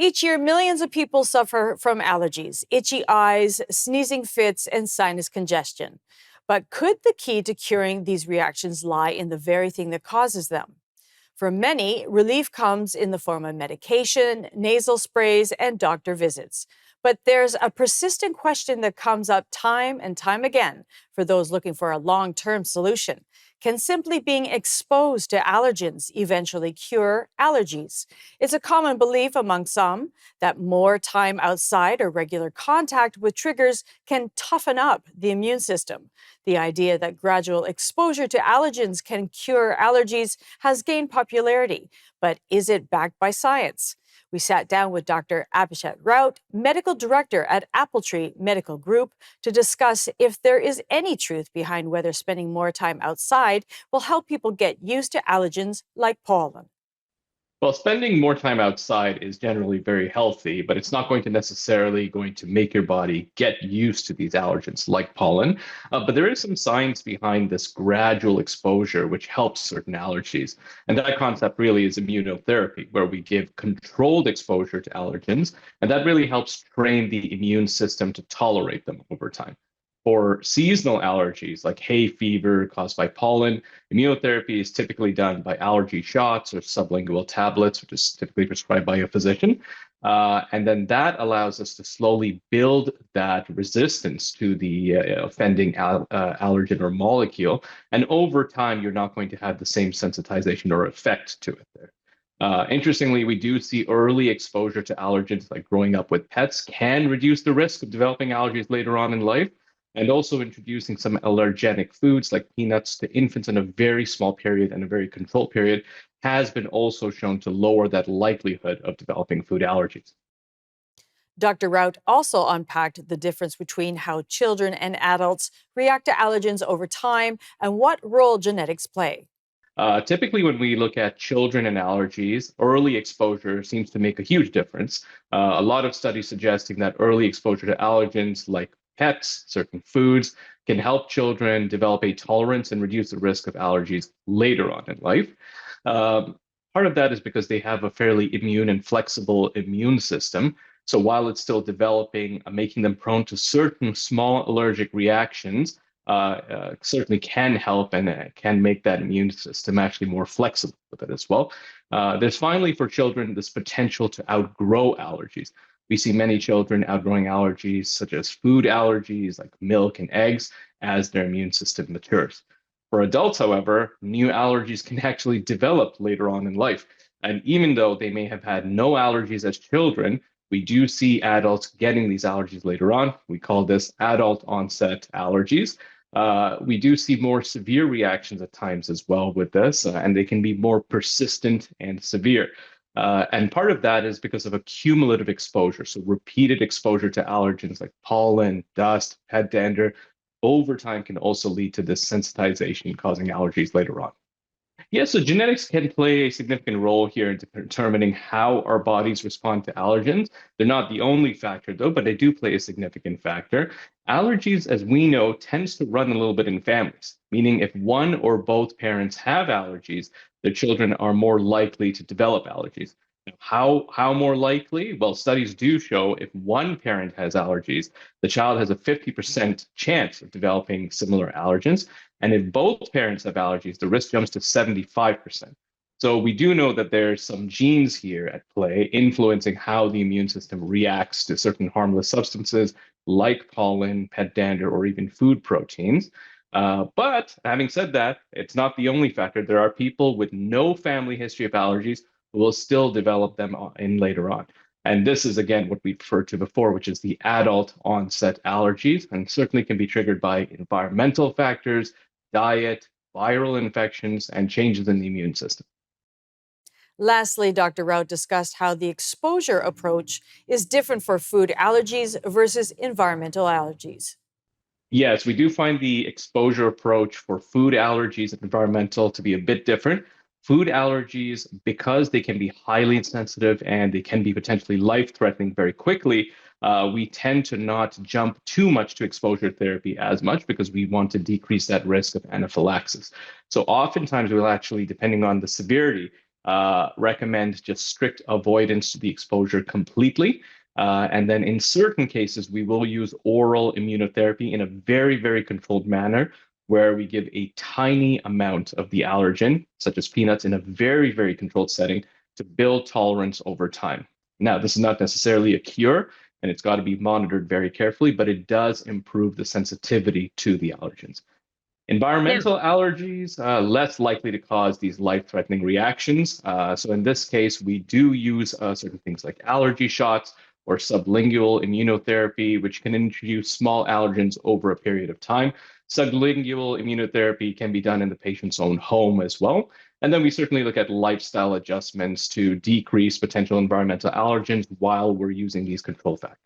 Each year, millions of people suffer from allergies, itchy eyes, sneezing fits, and sinus congestion. But could the key to curing these reactions lie in the very thing that causes them? For many, relief comes in the form of medication, nasal sprays, and doctor visits. But there's a persistent question that comes up time and time again for those looking for a long-term solution. Can simply being exposed to allergens eventually cure allergies? It's a common belief among some that more time outside or regular contact with triggers can toughen up the immune system. The idea that gradual exposure to allergens can cure allergies has gained popularity, but is it backed by science? We sat down with Dr. Abhishek Raut, medical director at Appletree Medical Group, to discuss if there is any truth behind whether spending more time outside will help people get used to allergens like pollen. Well, spending more time outside is generally very healthy, but it's not going to make your body get used to these allergens like pollen. But there is some science behind this gradual exposure, which helps certain allergies. And that concept really is immunotherapy, where we give controlled exposure to allergens, and that really helps train the immune system to tolerate them over time. For seasonal allergies like hay fever caused by pollen, immunotherapy is typically done by allergy shots or sublingual tablets, which is typically prescribed by a physician. And then that allows us to slowly build that resistance to the offending allergen or molecule. And over time, you're not going to have the same sensitization or effect to it there. Interestingly, we do see early exposure to allergens, like growing up with pets, can reduce the risk of developing allergies later on in life. And also introducing some allergenic foods like peanuts to infants in a very small period and a very controlled period has been also shown to lower that likelihood of developing food allergies. Dr. Raut also unpacked the difference between how children and adults react to allergens over time and what role genetics play. Typically, when we look at children and allergies, early exposure seems to make a huge difference. A lot of studies suggesting that early exposure to allergens like pets, certain foods, can help children develop a tolerance and reduce the risk of allergies later on in life. Part of that is because they have a fairly immune and flexible immune system. So while it's still developing, making them prone to certain small allergic reactions, certainly can help and can make that immune system actually more flexible with it as well. There's finally for children this potential to outgrow allergies. We see many children outgrowing allergies such as food allergies like milk and eggs as their immune system matures. For adults, however, new allergies can actually develop later on in life. And even though they may have had no allergies as children, we do see adults getting these allergies later on. We call this adult onset allergies. We do see more severe reactions at times as well with this, and they can be more persistent and severe. And part of that is because of a cumulative exposure. So repeated exposure to allergens like pollen, dust, pet dander over time can also lead to this sensitization causing allergies later on. Yeah, so genetics can play a significant role here in determining how our bodies respond to allergens. They're not the only factor, though, but they do play a significant factor. Allergies, as we know, tends to run a little bit in families, meaning if one or both parents have allergies, their children are more likely to develop allergies. How more likely? Well, studies do show if one parent has allergies, the child has a 50% chance of developing similar allergens. And if both parents have allergies, the risk jumps to 75%. So we do know that there's some genes here at play influencing how the immune system reacts to certain harmless substances like pollen, pet dander, or even food proteins. But having said that, it's not the only factor. There are people with no family history of allergies who will still develop them in later on. And this is, again, what we referred to before, which is the adult onset allergies, and certainly can be triggered by environmental factors, diet, viral infections, and changes in the immune system. Lastly, Dr. Raut discussed how the exposure approach is different for food allergies versus environmental allergies. Yes, we do find the exposure approach for food allergies and environmental to be a bit different. Food allergies, because they can be highly sensitive and they can be potentially life-threatening very quickly, we tend to not jump too much to exposure therapy as much because we want to decrease that risk of anaphylaxis. So oftentimes we'll actually, depending on the severity, recommend just strict avoidance to the exposure completely. And then in certain cases, we will use oral immunotherapy in a very, very controlled manner where we give a tiny amount of the allergen, such as peanuts, in a very, very controlled setting to build tolerance over time. Now, this is not necessarily a cure, and it's got to be monitored very carefully, but it does improve the sensitivity to the allergens. Now, Environmental allergies, less likely to cause these life-threatening reactions. So in this case, we do use certain things like allergy shots or sublingual immunotherapy, which can introduce small allergens over a period of time. Sublingual immunotherapy can be done in the patient's own home as well. And then we certainly look at lifestyle adjustments to decrease potential environmental allergens while we're using these control factors.